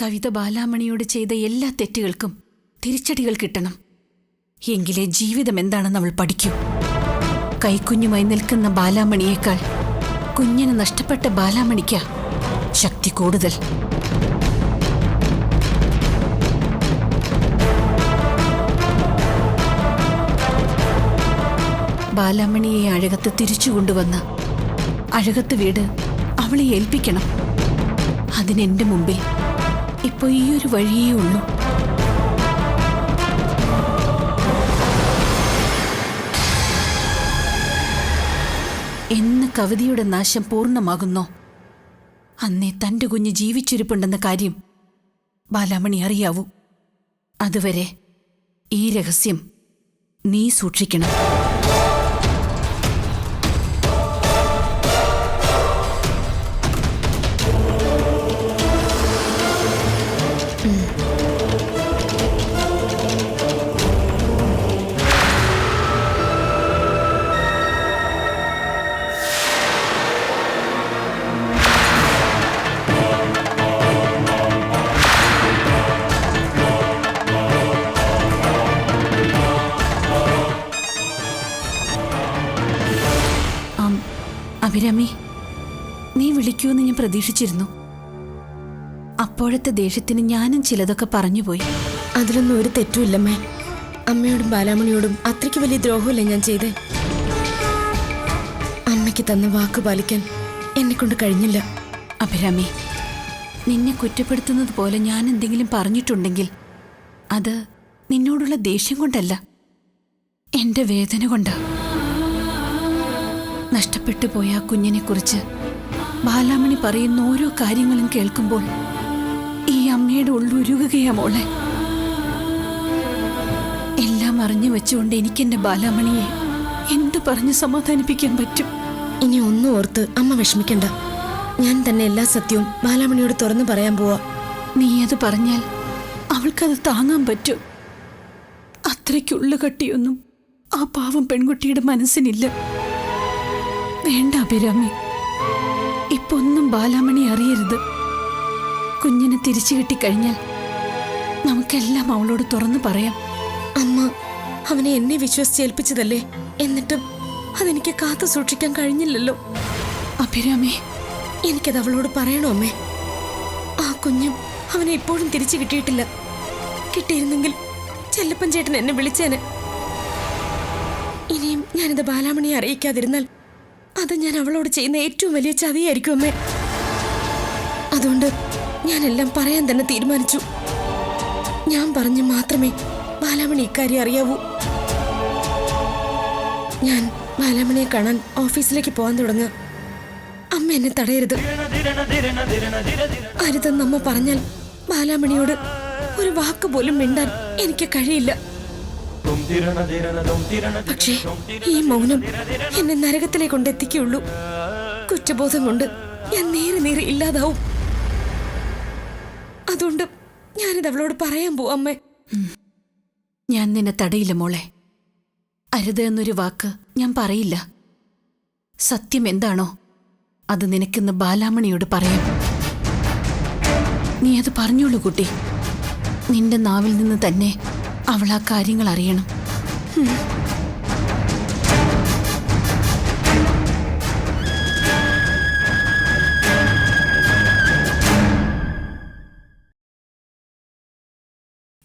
കവിത ബാലാമണിയോട് ചെയ്ത എല്ലാ തെറ്റുകൾക്കും തിരിച്ചടികൾ കിട്ടണം. എങ്കിലേ ജീവിതം എന്താണെന്ന് അവൾ പഠിക്കൂ. കൈക്കുഞ്ഞുമായി നിൽക്കുന്ന ബാലാമണിയേക്കാൾ കുഞ്ഞിന് നഷ്ടപ്പെട്ട ബാലാമണിക്കാ ശക്തി കൂടുതൽ. ബാലാമണിയെ അഴകത്ത് തിരിച്ചു കൊണ്ടുവന്ന് അഴകത്ത് വീട് അവളെ ഏൽപ്പിക്കണം. അതിനെന്റെ മുമ്പിൽ ഇപ്പൊ ഈ ഒരു വഴിയേ ഉള്ളൂ. എന്ന് കവിതയുടെ നാശം പൂർണ്ണമാകുന്നോ അന്നേ തന്റെ കുഞ്ഞ് ജീവിച്ചിരിപ്പുണ്ടെന്ന കാര്യം ബാലാമണി അറിയാവൂ. അതുവരെ ഈ രഹസ്യം നീ സൂക്ഷിക്കണം. അഭിരാമി, നീ വിളിക്കുമെന്ന് ഞാൻ പ്രതീക്ഷിച്ചിരുന്നു. അപ്പോഴത്തെ ദേഷ്യത്തിന് ഞാനും ചിലതൊക്കെ പറഞ്ഞുപോയി. അതിലൊന്നും ഒരു തെറ്റുമില്ലമ്മേ. അമ്മയോടും ബാലാമണിയോടും അത്രയ്ക്ക് വലിയ ദ്രോഹമല്ലേ ഞാൻ ചെയ്തേ. അമ്മയ്ക്ക് തന്ന വാക്ക് പാലിക്കാൻ എന്നെ കൊണ്ട് കഴിഞ്ഞില്ല. അഭിരാമി, നിന്നെ കുറ്റപ്പെടുത്തുന്നത് പോലെ ഞാൻ എന്തെങ്കിലും പറഞ്ഞിട്ടുണ്ടെങ്കിൽ അത് നിന്നോടുള്ള ദേഷ്യം കൊണ്ടല്ല, എന്റെ വേദന കൊണ്ടാ. നഷ്ടപ്പെട്ടു പോയ ആ കുഞ്ഞിനെക്കുറിച്ച് ബാലാമണി പറയുന്ന ഓരോ കാര്യങ്ങളും കേൾക്കുമ്പോൾ ഈ അമ്മയുടെ ഉള്ളുരുകയാ മോളെ. എല്ലാം അറിഞ്ഞു വെച്ചുകൊണ്ട് എനിക്കെന്റെ ബാലാമണിയെ എന്തു പറഞ്ഞ് സമാധാനിപ്പിക്കാൻ പറ്റും? ഇനി ഒന്നും ഓർത്ത് അമ്മ വിഷമിക്കണ്ട. ഞാൻ തന്നെ എല്ലാ സത്യവും ബാലാമണിയോട് തുറന്നു പറയാൻ പോവാ. നീ അത് പറഞ്ഞാൽ അവൾക്കത് താങ്ങാൻ പറ്റും? അത്രയ്ക്കുള്ളു കട്ടിയൊന്നും ആ പാവം പെൺകുട്ടിയുടെ മനസ്സിനില്ല. വേണ്ട അഭിരാമി, ഇപ്പൊന്നും ബാലാമണി അറിയരുത്. കുഞ്ഞിനെ തിരിച്ചു കിട്ടിക്കഴിഞ്ഞാൽ നമുക്കെല്ലാം അവളോട് തുറന്നു പറയാം. അമ്മ അവനെ എന്നെ വിശ്വസിച്ചേൽപ്പിച്ചതല്ലേ, എന്നിട്ടും അതെനിക്ക് കാത്തു സൂക്ഷിക്കാൻ കഴിഞ്ഞില്ലല്ലോ. അഭിരാമി, എനിക്കത് അവളോട് പറയണോ അമ്മേ? ആ കുഞ്ഞും അവനെ ഇപ്പോഴും തിരിച്ചു കിട്ടിയിട്ടില്ല. കിട്ടിയിരുന്നെങ്കിൽ ചെല്ലപ്പൻ ചേട്ടൻ എന്നെ വിളിച്ചേനെ. ഇനിയും ഞാനിത് ബാലാമണിയെ അറിയിക്കാതിരുന്നാൽ അത് ഞാൻ അവളോട് ചെയ്യുന്ന ഏറ്റവും വലിയ ചതിയായിരിക്കും അമ്മേ. അതുകൊണ്ട് ഞാനെല്ലാം പറയാൻ തന്നെ തീരുമാനിച്ചു. ഞാൻ പറഞ്ഞു മാത്രമേ ബാലാമണി ഇക്കാര്യം അറിയാവൂ. ഞാൻ ബാലാമണിയെ കാണാൻ ഓഫീസിലേക്ക് പോകാൻ തുടങ്ങുക. അമ്മ എന്നെ തടയരുത്. അരുതെന്നമ്മ പറഞ്ഞാൽ ബാലാമണിയോട് ഒരു വാക്ക് പോലും മിണ്ടാൻ എനിക്ക് കഴിയില്ല. പക്ഷേ ഈ മൗനം എന്നെ നരകത്തിലേക്ക് കൊണ്ടെത്തിക്കുള്ളൂ. കുറ്റബോധം കൊണ്ട് ഞാൻ നേരെ ഇല്ലാതാവും. അതുകൊണ്ട് ഞാനിത് അവളോട് പറയാൻ പോവാ അമ്മേ. ഞാൻ നിന്നെ തടയില്ല മോളെ. അരുത് എന്നൊരു വാക്ക് ഞാൻ പറയില്ല. സത്യം എന്താണോ അത് നിനക്കിന്ന് ബാലാമണിയോട് പറയാം. നീ അത് പറഞ്ഞോളൂ കുട്ടി. നിന്റെ നാവിൽ നിന്ന് തന്നെ അവൾ ആ കാര്യങ്ങൾ അറിയണം.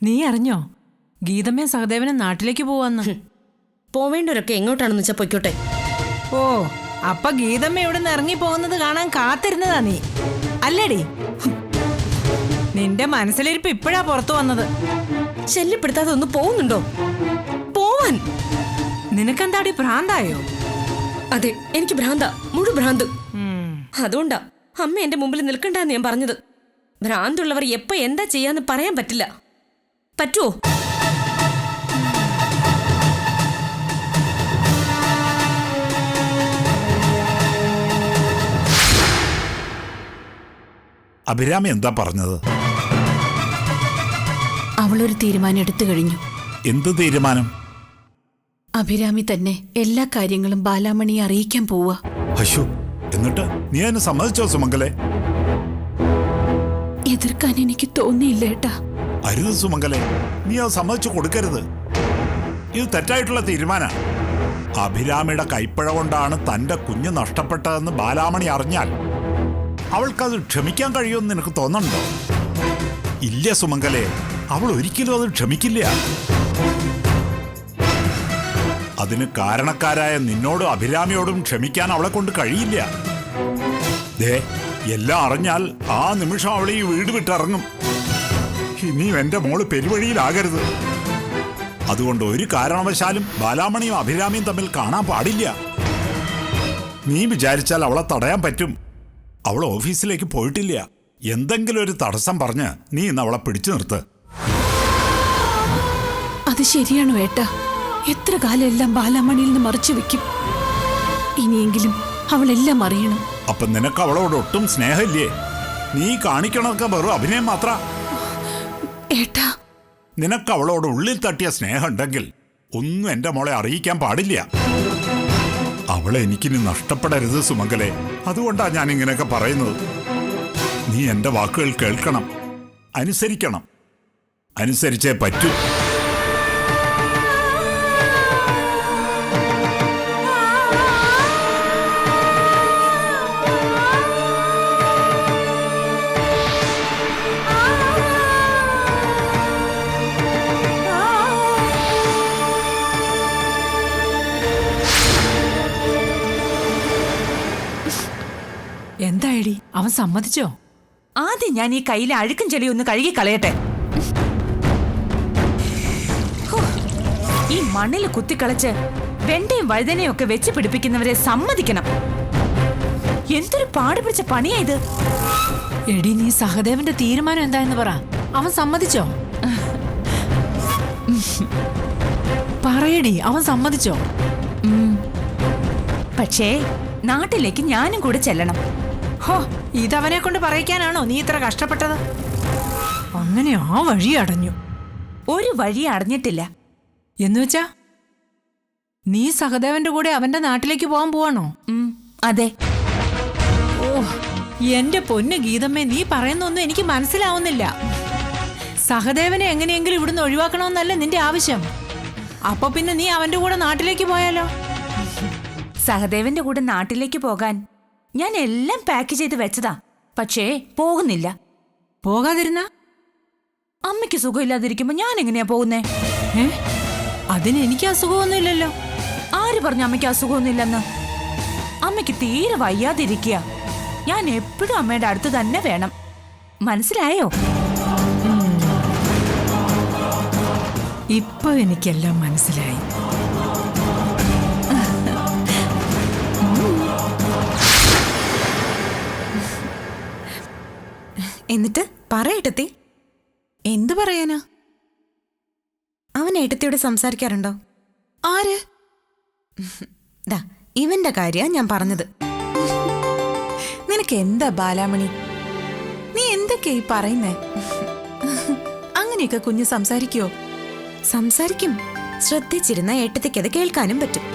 നീ അറിഞ്ഞോ ഗീതമ്മേ സഹദേവനും നാട്ടിലേക്ക് പോവാന്ന്? പോവേണ്ടവരൊക്കെ എങ്ങോട്ടാണെന്ന് വെച്ചാ പൊയ്ക്കോട്ടെ. ഓ, അപ്പൊ ഗീതമ്മ ഇവിടെ നിന്ന് ഇറങ്ങി പോകുന്നത് കാണാൻ കാത്തിരുന്നതാ നീ അല്ലേടി? നിന്റെ മനസ്സിലിരിപ്പ് ഇപ്പോഴാ പുറത്തു വന്നത്. ശല്യപ്പെടുത്താതെ ഒന്ന് പോകുന്നുണ്ടോ? പോവാൻ നിനക്കെന്താടി ഭ്രാന്തായോ? അതെ, എനിക്ക് ഭ്രാന്ത, മുഴു ഭ്രാന്ത്. അതുകൊണ്ടാ അമ്മ എന്റെ മുമ്പിൽ നിൽക്കണ്ടെന്ന് ഞാൻ പറഞ്ഞത്. ഭ്രാന്തുള്ളവർ എപ്പോ എന്താ ചെയ്യാന്ന് പറയാൻ പറ്റില്ല. പറ്റുവോ? അഭിരാമി എന്താ പറഞ്ഞത്? അവളൊരു തീരുമാനം എടുത്തു കഴിഞ്ഞു. എന്ത് തീരുമാനം? അഭിരാമി തന്നെ എല്ലാ കാര്യങ്ങളും ബാലാമണിയെ അറിയിക്കാൻ പോവാ. അശോ, എന്നിട്ട് നീ അതിന് സമ്മതിച്ചോ സുമംഗലേ? എതിർക്കാൻ എനിക്ക് തോന്നിയില്ല ഏട്ടാ. അരുത് സുമംഗലെ, നീ അത് സമ്മതിച്ചു കൊടുക്കരുത്. ഇത് തെറ്റായിട്ടുള്ള തീരുമാന. അഭിരാമിയുടെ കൈപ്പഴ കൊണ്ടാണ് തന്റെ കുഞ്ഞ് നഷ്ടപ്പെട്ടതെന്ന് ബാലാമണി അറിഞ്ഞാൽ അവൾക്കത് ക്ഷമിക്കാൻ കഴിയുമെന്ന് നിനക്ക് തോന്നുന്നുണ്ടോ? ഇല്ല സുമംഗലെ, അവൾ ഒരിക്കലും അത് ക്ഷമിക്കില്ല. അതിന് കാരണക്കാരായ നിന്നോടും അഭിരാമിയോടും ക്ഷമിക്കാൻ അവളെ കൊണ്ട് കഴിയില്ല. ദേ, എല്ലാം അറിഞ്ഞാൽ ആ നിമിഷം അവളെ ഈ വീട് വിട്ടിറങ്ങും. ഇനിയും എന്റെ മോള് പെരുവഴിയിലാകരുത്. അതുകൊണ്ട് ഒരു കാരണവശാലും ബാലാമണിയും അഭിരാമിയും തമ്മിൽ കാണാൻ പാടില്ല. നീ വിചാരിച്ചാൽ അവളെ തടയാൻ പറ്റും. അവൾ ഓഫീസിലേക്ക് പോയിട്ടില്ല. എന്തെങ്കിലും ഒരു തടസ്സം പറഞ്ഞ് നീ ഇന്ന് അവളെ പിടിച്ചു നിർത്ത്. അത് ശരിയാണോ ഏട്ടാ? എത്ര കാലം എല്ലാം ബാലാമണിയിൽ നിന്ന് മറച്ചു വെക്കും? ഇനിയെങ്കിലും അവളെല്ലാം അറിയണം. അപ്പൊ നിനക്ക് അവളോട് ഒട്ടും സ്നേഹമില്ലേ? നീ കാണിക്കണതൊക്കെ വെറും അഭിനയം മാത്ര. ഏട്ടാ, നിനക്ക് അവളോട് ഉള്ളിൽ തട്ടിയ സ്നേഹം ഉണ്ടെങ്കിൽ ഒന്നും എന്റെ മോളെ അറിയിക്കാൻ പാടില്ല. അവളെ എനിക്കിനി നഷ്ടപ്പെടരുത് സുമംഗലെ. അതുകൊണ്ടാ ഞാൻ ഇങ്ങനെയൊക്കെ പറയുന്നത്. നീ എന്റെ വാക്കുകൾ കേൾക്കണം, അനുസരിക്കണം. അനുസരിച്ചേ പറ്റൂ. എന്തായടി, അവൻ സമ്മതിച്ചോ? ആദ്യം ഞാൻ ഈ കയ്യിലെ അഴുക്കും ചെളിയും ഒന്ന് കഴുകി കളയട്ടെ. ഈ മണ്ണിൽ കുത്തിക്കളച്ച് വെണ്ടയും വഴുതനയും ഒക്കെ വെച്ച് പിടിപ്പിക്കുന്നവരെ സമ്മതിക്കണം. എന്തൊരു പാടുപിടിച്ച പണിയാ ഇത്. എടി, നീ സഹദേവന്റെ തീരുമാനം എന്തായെന്ന് പറ. അവൻ സമ്മതിച്ചോ? പറയടി, അവൻ സമ്മതിച്ചോ? പക്ഷേ നാട്ടിലേക്ക് ഞാനും കൂടെ ചെല്ലണം. ഹോ, ഇതവനെ കൊണ്ട് പറയിക്കാനാണോ നീ ഇത്ര കഷ്ടപ്പെട്ടത്? അങ്ങനെ ആ വഴി അടഞ്ഞു. ഒരു വഴി അടഞ്ഞിട്ടില്ല. എന്നുവെച്ചാ നീ സഹദേവന്റെ കൂടെ അവന്റെ നാട്ടിലേക്ക് പോകാൻ പോവാണോ? അതെ. ഓ, എന്റെ പൊന്നു ഗീതമ്മേ, നീ പറയുന്നൊന്നും എനിക്ക് മനസ്സിലാവുന്നില്ല. സഹദേവനെ എങ്ങനെയെങ്കിലും ഇവിടുന്ന് ഒഴിവാക്കണമെന്നല്ല നിന്റെ ആവശ്യം. അപ്പൊ പിന്നെ നീ അവന്റെ കൂടെ നാട്ടിലേക്ക് പോയാലോ? സഹദേവന്റെ കൂടെ നാട്ടിലേക്ക് പോകാൻ ഞാൻ എല്ലാം പാക്ക് ചെയ്ത് വെച്ചതാ. പക്ഷേ പോകുന്നില്ല. പോകാതിരുന്ന അമ്മയ്ക്ക് സുഖമില്ലാതിരിക്കുമ്പോ ഞാൻ എങ്ങനെയാ പോകുന്നേ? അതിന് എനിക്ക് അസുഖമൊന്നുമില്ലല്ലോ. ആര് പറഞ്ഞു അമ്മയ്ക്ക് അസുഖമൊന്നുമില്ലെന്ന്? അമ്മയ്ക്ക് തീരെ വയ്യാതിരിക്കുക. ഞാൻ എപ്പോഴും അമ്മയുടെ അടുത്ത് തന്നെ വേണം. മനസ്സിലായോ? ഇപ്പൊ എനിക്കെല്ലാം മനസ്സിലായി. എന്നിട്ട് പറയട്ടെത്തി. എന്തു പറയാനാ? അവൻ ഏട്ടത്തിയോട് സംസാരിക്കാറുണ്ടോ? ആര്? ദാ, ഇവന്റെ കാര്യ ഞാൻ പറഞ്ഞത്. നിനക്ക് എന്താ ബാലാമണി, നീ എന്തൊക്കെയാ ഈ പറയുന്നേ? അങ്ങനെയൊക്കെ കുഞ്ഞ് സംസാരിക്കോ? സംസാരിക്കും. ശ്രദ്ധിച്ചിരുന്ന ഏട്ടത്തിക്ക് അത് കേൾക്കാനും പറ്റും.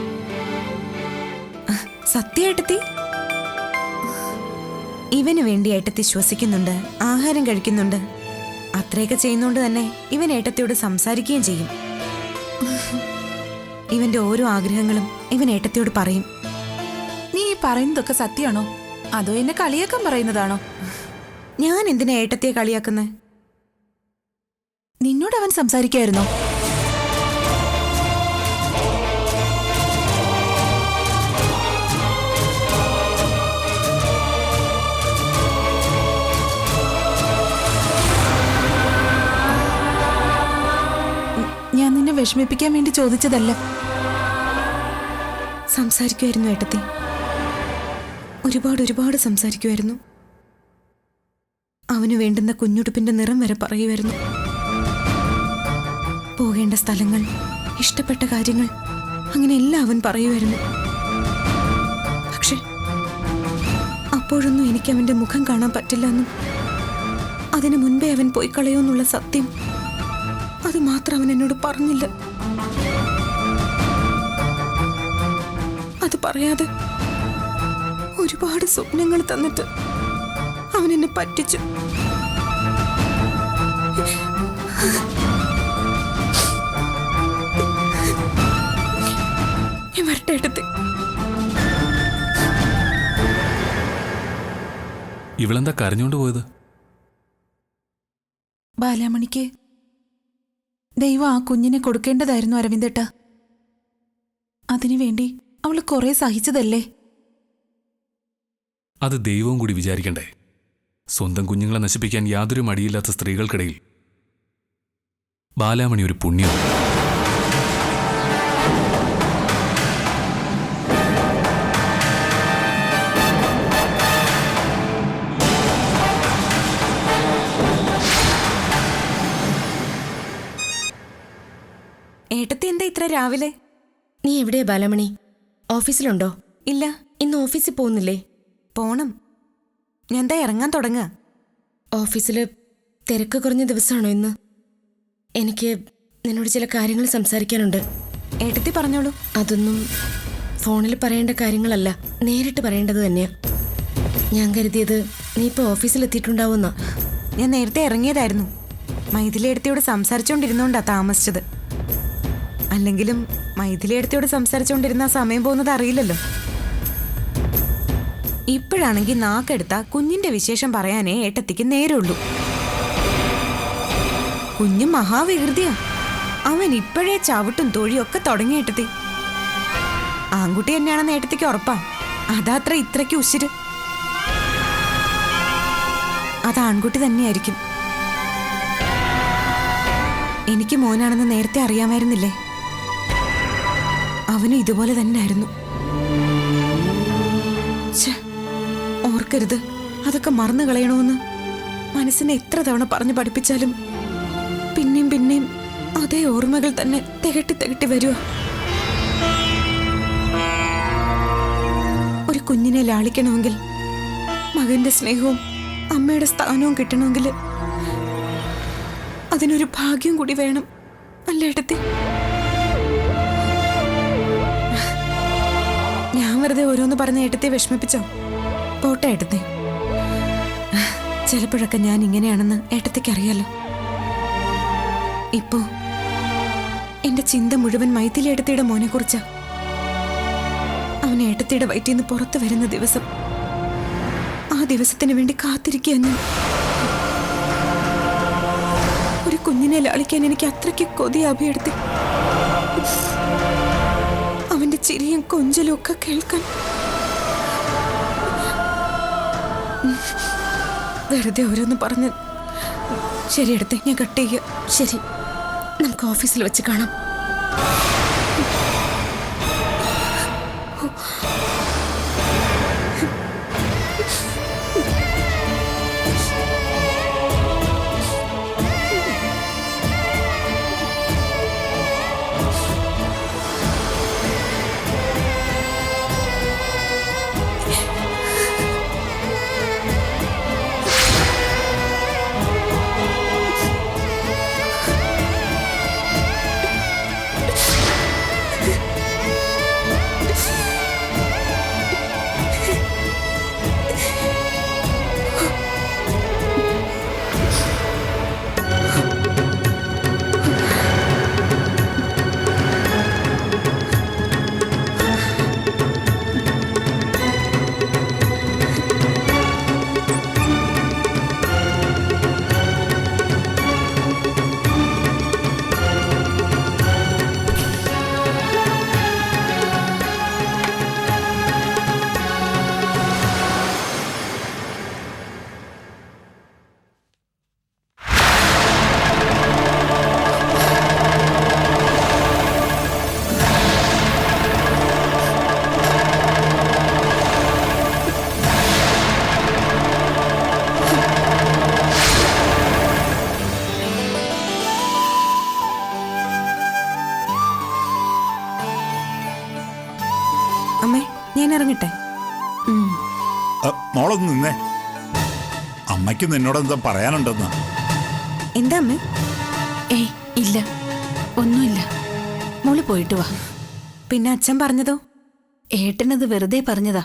സത്യ ഏട്ടത്തി, ഇവന് വേണ്ടി ഏട്ടത്തി ശ്വസിക്കുന്നുണ്ട്, ആഹാരം കഴിക്കുന്നുണ്ട്. അത്രയൊക്കെ ചെയ്യുന്നോണ്ട് തന്നെ ഇവൻ ഏട്ടത്തിയോട് സംസാരിക്കുകയും ചെയ്യും. ഇവന്റെ ഓരോ ആഗ്രഹങ്ങളും ഇവൻ ഏട്ടത്തിയോട് പറയും. നീ ഈ പറയുന്നതൊക്കെ സത്യമാണോ അതോ എന്നെ കളിയാക്കാൻ പറയുന്നതാണോ? ഞാൻ എന്തിനാ ഏട്ടത്തിയെ കളിയാക്കുന്നത്? നിന്നോട് അവൻ സംസാരിക്കായിരുന്നോ? ഞാൻ നിന്നെ വിഷമിപ്പിക്കാൻ വേണ്ടി ചോദിച്ചതല്ല. സംസാരിക്കുമായിരുന്നു ഏട്ടത്തി. ഒരുപാട് സംസാരിക്കുമായിരുന്നു. അവന് വേണ്ടുന്ന കുഞ്ഞുടുപ്പിന്റെ നിറം വരെ പറയുമായിരുന്നു. പോകേണ്ട സ്ഥലങ്ങൾ, ഇഷ്ടപ്പെട്ട കാര്യങ്ങൾ, അങ്ങനെ എല്ലാം അവൻ പറയുമായിരുന്നു. പക്ഷെ അപ്പോഴൊന്നും എനിക്ക് അവന്റെ മുഖം കാണാൻ പറ്റില്ല എന്നും അതിനു മുൻപേ അവൻ പോയി കളയോന്നുള്ള സത്യം അത് മാത്രം അവൻ എന്നോട് പറഞ്ഞില്ല. അത് പറയാതെ ഒരുപാട് സ്വപ്നങ്ങൾ തന്നിട്ട് അവൻ എന്നെ പറ്റിച്ചു. ഞാൻ വരട്ടെ ഏട്ടത്തി. ഇവളെന്താ കരഞ്ഞോണ്ട് പോയത്? ബാലാമണിക്ക് ദൈവം ആ കുഞ്ഞിനെ കൊടുക്കേണ്ടതായിരുന്നു അരവിന്ദേട്ട. അതിനുവേണ്ടി അവള് കുറെ സഹിച്ചതല്ലേ. അത് ദൈവവും കൂടി വിചാരിക്കണ്ടേ? സ്വന്തം കുഞ്ഞുങ്ങളെ നശിപ്പിക്കാൻ യാതൊരു മടിയില്ലാത്ത സ്ത്രീകൾക്കിടയിൽ ബാലാമണി ഒരു പുണ്യം. ഏട്ടത്തി എന്താ ഇത്ര രാവിലെ? നീ എവിടെയാ ബാലമണി? ഓഫീസിലുണ്ടോ? ഇല്ല, ഇന്ന് ഓഫീസിൽ പോകുന്നില്ലേ? പോണം. ഞാൻ എന്താ ഇറങ്ങാൻ തുടങ്ങുക. ഓഫീസിൽ തിരക്ക് കുറഞ്ഞ ദിവസമാണോ ഇന്ന്? എനിക്ക് നിന്നോട് ചില കാര്യങ്ങൾ സംസാരിക്കാനുണ്ട്. ഏട്ടത്തി പറഞ്ഞോളൂ. അതൊന്നും ഫോണിൽ പറയേണ്ട കാര്യങ്ങളല്ല, നേരിട്ട് പറയേണ്ടത് തന്നെയാ. ഞാൻ കരുതിയത് നീ ഇപ്പോൾ ഓഫീസിലെത്തിയിട്ടുണ്ടാവുന്ന. ഞാൻ നേരത്തെ ഇറങ്ങിയതായിരുന്നു. മൈഥിലിയെടുത്തിയോട് സംസാരിച്ചുകൊണ്ടിരുന്നോണ്ടാ താമസിച്ചത്. അല്ലെങ്കിലും മൈഥിലിയെടുത്തിയോട് സംസാരിച്ചുകൊണ്ടിരുന്ന സമയം പോകുന്നത് അറിയില്ലല്ലോ. ഇപ്പോഴാണെങ്കിൽ നാക്കെടുത്ത കുഞ്ഞിന്റെ വിശേഷം പറയാനേ ഏട്ടത്തിക്ക് നേരമുള്ളൂ. കുഞ്ഞ് മഹാവികൃതിയാ. അവൻ ഇപ്പോഴേ ചവിട്ടും തൊഴിയൊക്കെ തുടങ്ങി ഏട്ടത്തി. ആൺകുട്ടി തന്നെയാണെന്ന് ഏട്ടത്തിക്ക് ഉറപ്പാ. അതാത്ര ഇത്രയ്ക്ക് ഉശിര്. അത് ആൺകുട്ടി തന്നെയായിരിക്കും. എനിക്ക് മോനാണെന്ന് നേരത്തെ അറിയാമായിരുന്നില്ലേ? അവനും ഇതുപോലെ തന്നെ ആയിരുന്നു. ഓർക്കരുത്, അതൊക്കെ മറന്നു കളയണമെന്ന് മനസ്സിനെ എത്ര തവണ പറഞ്ഞു പഠിപ്പിച്ചാലും പിന്നെയും പിന്നെയും അതേ ഓർമ്മകൾ തന്നെ തികട്ടി തികട്ടി വരുക. ഒരു കുഞ്ഞിനെ ലാളിക്കണമെങ്കിൽ, മകന്റെ സ്നേഹവും അമ്മയുടെ സ്ഥാനവും കിട്ടണമെങ്കിൽ അതിനൊരു ഭാഗ്യം കൂടി വേണം, അല്ലേ ഏട്ടത്തി? ഞാൻ വെറുതെ ഓരോന്ന് പറഞ്ഞ ഏട്ടത്തെ വിഷമിപ്പിച്ചോ? പോട്ടെ ഏട്ടത്തെ. ചിലപ്പോഴൊക്കെ ഞാൻ ഇങ്ങനെയാണെന്ന് ഏട്ടത്തേക്ക് അറിയാലോ. ഇപ്പോ എന്റെ ചിന്ത മുഴുവൻ മൈഥിലി ഏട്ടത്തിയുടെ മോനെ കുറിച്ചാ. അവൻ ഏട്ടത്തിയുടെ വയറ്റിൽ നിന്ന് പുറത്തു വരുന്ന ദിവസം, ആ ദിവസത്തിന് വേണ്ടി കാത്തിരിക്കുക ഞാൻ. ഒരു കുഞ്ഞിനെ ലാളിക്കാൻ എനിക്ക് അത്രയ്ക്ക് കൊതിയാഭിയെടുത്തി. അവന്റെ ചിരിയും കൊഞ്ചലും ഒക്കെ കേൾക്കാൻ. വെറുതെ ഓരോന്ന് പറഞ്ഞ്. ശരി എടുത്തേ, ഞാൻ കട്ട് ചെയ്യുക. ശരി, നമുക്ക് ഓഫീസിൽ വെച്ച് കാണാം. അമ്മേ, ഞാൻ ഇറങ്ങട്ടെ. മോളൊന്ന് നിന്നേ. അമ്മയ്ക്ക് നിന്നോട് എന്താ പറയാനുണ്ടെന്ന്? എന്താ അമ്മേ? ഏയ് ഇല്ല, ഒന്നുമില്ല. മോള് പോയിട്ട് വാ. പിന്നെ അച്ഛൻ പറഞ്ഞതോ? ഏട്ടനത് വെറുതെ പറഞ്ഞതാ.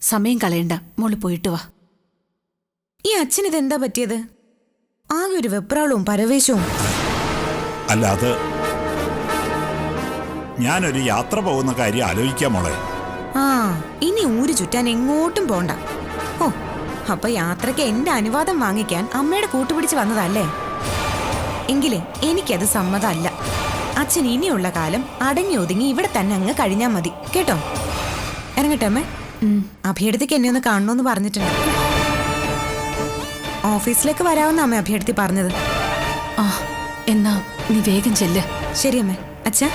സമയം കളയണ്ട, മോള് പോയിട്ട് വാ. ഈ അച്ഛൻ ഇതെന്താ പറ്റിയത്? ആകെ ഒരു വെപ്രാളവും പരവേശവും. അല്ല, അത് ഞാനൊരു യാത്ര പോകുന്ന കാര്യം ആലോചിക്കാം മോളെ. ആ, ഇനി ഊര് ചുറ്റാൻ എങ്ങോട്ടും പോണ്ട. ഓ, അപ്പൊ യാത്രയ്ക്ക് എന്റെ അനുവാദം വാങ്ങിക്കാൻ അമ്മയുടെ കൂട്ടുപിടിച്ച് വന്നതല്ലേ? എങ്കിലേ എനിക്കത് സമ്മതമല്ല. അച്ഛൻ ഇനിയുള്ള കാലം അടങ്ങി ഒതുങ്ങി ഇവിടെ തന്നെ അങ്ങ് കഴിഞ്ഞാൽ മതി കേട്ടോ. ഇറങ്ങട്ടെ അമ്മേ? അഭിയടത്തേക്ക് എന്നെ ഒന്ന് കാണണമെന്ന് പറഞ്ഞിട്ടുണ്ട്. ഓഫീസിലേക്ക് വരാമെന്ന് അമ്മ അഭിയടത്തി പറഞ്ഞത്. ആ, എന്നാ നീ വേഗം ചെല്ല്. ശരി അമ്മേ. അച്ഛാ,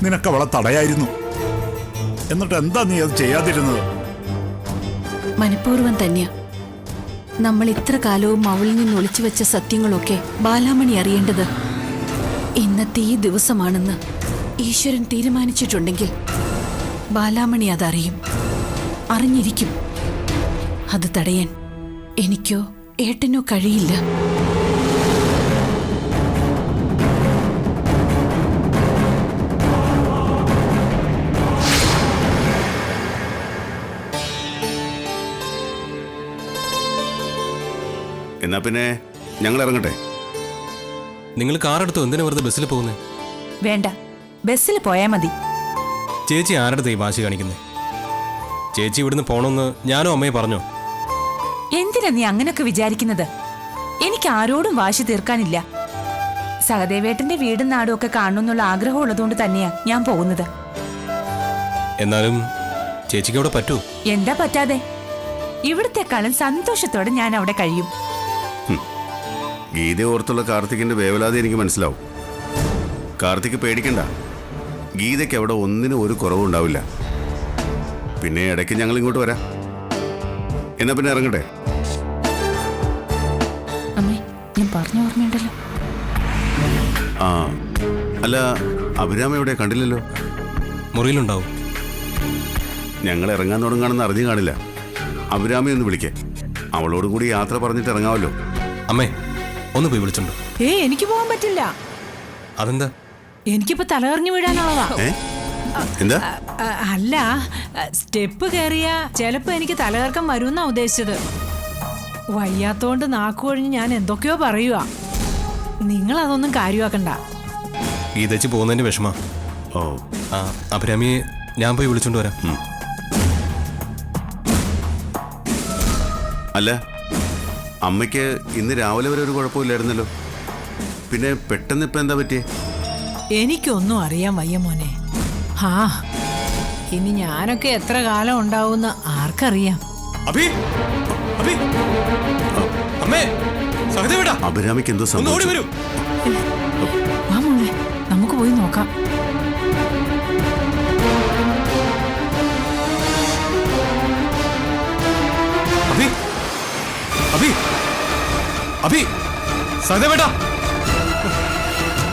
നിനക്ക് അവളെ തടയായിരുന്നു. എന്നിട്ട് എന്താ നീ അത് ചെയ്യാതിരുന്നത്? മനഃപൂർവ്വം തന്നെയാ. നമ്മൾ ഇത്ര കാലവും അവളിൽ നിന്ന് ഒളിച്ചു വെച്ച സത്യങ്ങളൊക്കെ ബാലാമണി അറിയേണ്ടത് ഇന്നത്തെ ഈ ദിവസമാണെന്ന് ഈശ്വരൻ തീരുമാനിച്ചിട്ടുണ്ടെങ്കിൽ ബാലാമണി അതറിയും, അറിഞ്ഞിരിക്കും. അത് തടയാൻ എനിക്കോ ഏട്ടനോ കഴിയില്ല. എന്നാ പിന്നെ ഞങ്ങൾ ഇറങ്ങട്ടെ. നിങ്ങൾ കാറെടുത്തോ? എന്തിനാ വെറുതെ ബസ്സിൽ പോകുന്നേ? വേണ്ട, ബസ്സിൽ പോയാ മതി. ചേച്ചി ആരുടെ ഈ വാശി കാണിക്കുന്നേ? ചേച്ചി ഇവിടുന്ന് പോണമെന്ന് ഞാനും അമ്മയെ പറഞ്ഞോ? എന്തിനാ നീ അങ്ങനൊക്കെ വിചാരിക്കുന്നത്? എനിക്ക് ആരോടും വാശി തീർക്കാനില്ല. സഹദേവേട്ടന്റെ വീടും നാടും ഒക്കെ കാണണമെന്നുള്ള ആഗ്രഹം ഉള്ളതുകൊണ്ട് തന്നെയാ ഞാൻ പോകുന്നത്. എന്നാലും ചേച്ചിക്ക് അവിടെ പറ്റൂ? എന്താ പറ്റാതെ? ഇവിടത്തെക്കാളും സന്തോഷത്തോടെ ഞാൻ അവിടെ കഴിയും. ഗീത ഓർത്തുള്ള കാർത്തികിന്റെ വേവലാതി എനിക്ക് മനസ്സിലാവും. കാർത്തിക് പേടിക്കണ്ട. ഗീതയ്ക്ക് അവിടെ ഒന്നിനും ഒരു കുറവുണ്ടാവില്ല. പിന്നെ ഇടയ്ക്ക് ഞങ്ങൾ ഇങ്ങോട്ട് വരാം. എന്നാ പിന്നെ ഇറങ്ങട്ടെ. അമ്മേ, ഞാൻ പറഞ്ഞു ഓർമ്മയുണ്ടല്ലോ. ആ, അല്ല, അഭിരാമ എവിടെ? കണ്ടില്ലല്ലോ. മുറിയിലുണ്ടാവും. ഞങ്ങൾ ഇറങ്ങാൻ തുടങ്ങാണെന്ന് അറിഞ്ഞു കാണില്ല. അഭിരാമയെ ഒന്ന് വിളിക്കേ. അവളോടും കൂടി യാത്ര പറഞ്ഞിട്ട് ഇറങ്ങാമല്ലോ. അമ്മേ, ഒന്ന് പോയി വിളിച്ചുണ്ടോ? എനിക്ക് പോകാൻ പറ്റില്ല. അതെന്താ? എനിക്കിപ്പോ തലകറിഞ്ഞു വീഴാനുള്ളതാ. എന്താ? അല്ല, സ്റ്റെപ്പ് കയറിയ ചിലപ്പോ എനിക്ക് തലകറക്കം വരുമെന്നാ ഉദ്ദേശിച്ചത്. വയ്യാത്തോണ്ട് നാക്കുകൊഴിഞ്ഞ് ഞാൻ എന്തൊക്കെയോ പറയുക. നിങ്ങൾ അതൊന്നും കാര്യമാക്കണ്ട. ഗീതച്ച് പോകുന്നതിന്റെ വിഷമ. ഓ, ആ, അഭിരാമിയെ ഞാൻ പോയി വിളിച്ചോണ്ട് വരാം. അല്ല, അമ്മയ്ക്ക് ഇന്ന് രാവിലെ വരെ ഒരു കുഴപ്പമില്ലായിരുന്നല്ലോ. പിന്നെ പെട്ടെന്ന് ഇപ്പം എന്താ പറ്റിയേ? എനിക്കൊന്നും അറിയാൻ വയ്യ മോനെ. ആ, ഇനി ഞാനൊക്കെ എത്ര കാലം ഉണ്ടാവുമെന്ന് ആർക്കറിയാം. അഭിരാമിക്ക് എന്തോ സംഭവിച്ചു. വാ മോനെ, നമുക്ക് പോയി നോക്കാം.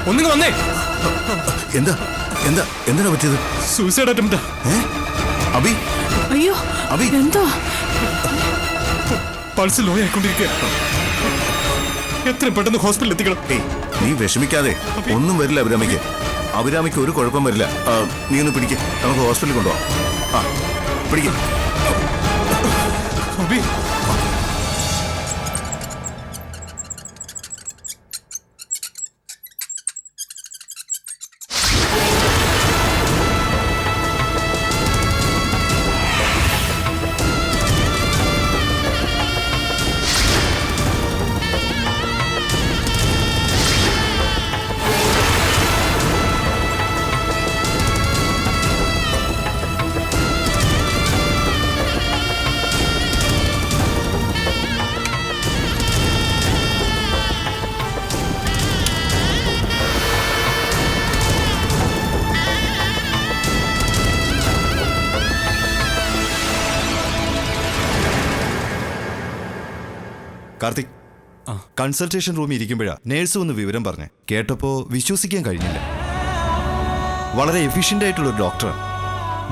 ഒന്നിങ്ങ് വന്നേ. എന്താ എന്താ എന്താണ് പറ്റിയത്? സൂസൈഡ് അറ്റംപ്റ്റാ. അഭി, അയ്യോ, അഭി, എന്തോ പൾസ് ലോ ആയിക്കൊണ്ടിരിക്കുക. എത്രയും പെട്ടെന്ന് ഹോസ്പിറ്റലിൽ എത്തിക്കണം. നീ വിഷമിക്കാതെ. ഒന്നും വരില്ല അഭിരാമിക്ക്. അഭിരാമിക്ക് ഒരു കുഴപ്പം വരില്ല. നീ ഒന്ന് പിടിക്ക്, നമുക്ക് ഹോസ്പിറ്റലിൽ കൊണ്ടുപോവാം. ആ, പിടിക്ക്. അഭി, കാർത്തിക്, കൺസൾട്ടേഷൻ റൂമിൽ ഇരിക്കുമ്പോഴാ നേഴ്സ് ഒന്ന് വിവരം പറഞ്ഞേ. കേട്ടപ്പോൾ വിശ്വസിക്കാൻ കഴിഞ്ഞില്ല. വളരെ എഫിഷ്യൻ്റ് ആയിട്ടുള്ളൊരു ഡോക്ടറാണ്.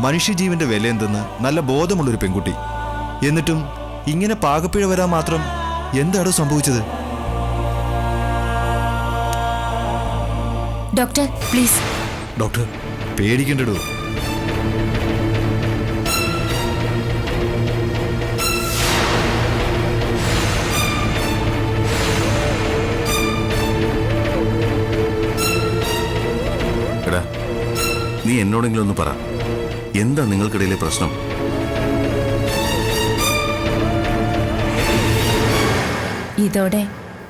മനുഷ്യജീവന്റെ വില എന്തെന്ന് നല്ല ബോധമുള്ളൊരു പെൺകുട്ടി. എന്നിട്ടും ഇങ്ങനെ പാകപ്പിഴ വരാൻ മാത്രം എന്താണോ സംഭവിച്ചത്? Doctor, please. ഡോക്ടർ, പേടിക്കണ്ടോ. എന്നോടെങ്കിലും ഒന്ന് പറ, എന്താ നിങ്ങൾക്കിടയിലെ പ്രശ്നം? ഇതോടെ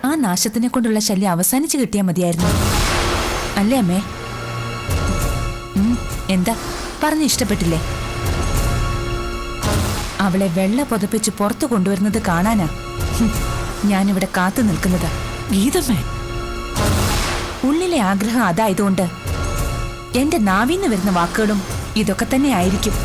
ആ നാശത്തിനെ കൊണ്ടുള്ള ശല്യം അവസാനിച്ച് കിട്ടിയാൽ മതിയായിരുന്നു, അല്ലേ അമ്മേ? എന്താ പറഞ്ഞു ഇഷ്ടപ്പെട്ടില്ലേ? അവളെ വെള്ള പുതപ്പിച്ച് പുറത്തു കൊണ്ടുവരുന്നത് കാണാനാ ഞാനിവിടെ കാത്തു നിൽക്കുന്നത്. ഗീതമ്മേ, ഉള്ളിലെ ആഗ്രഹം അതായതുകൊണ്ട് എന്റെ നാവിന്ന് വരുന്ന വാക്കുകളും ഇതൊക്കെ തന്നെ ആയിരിക്കും.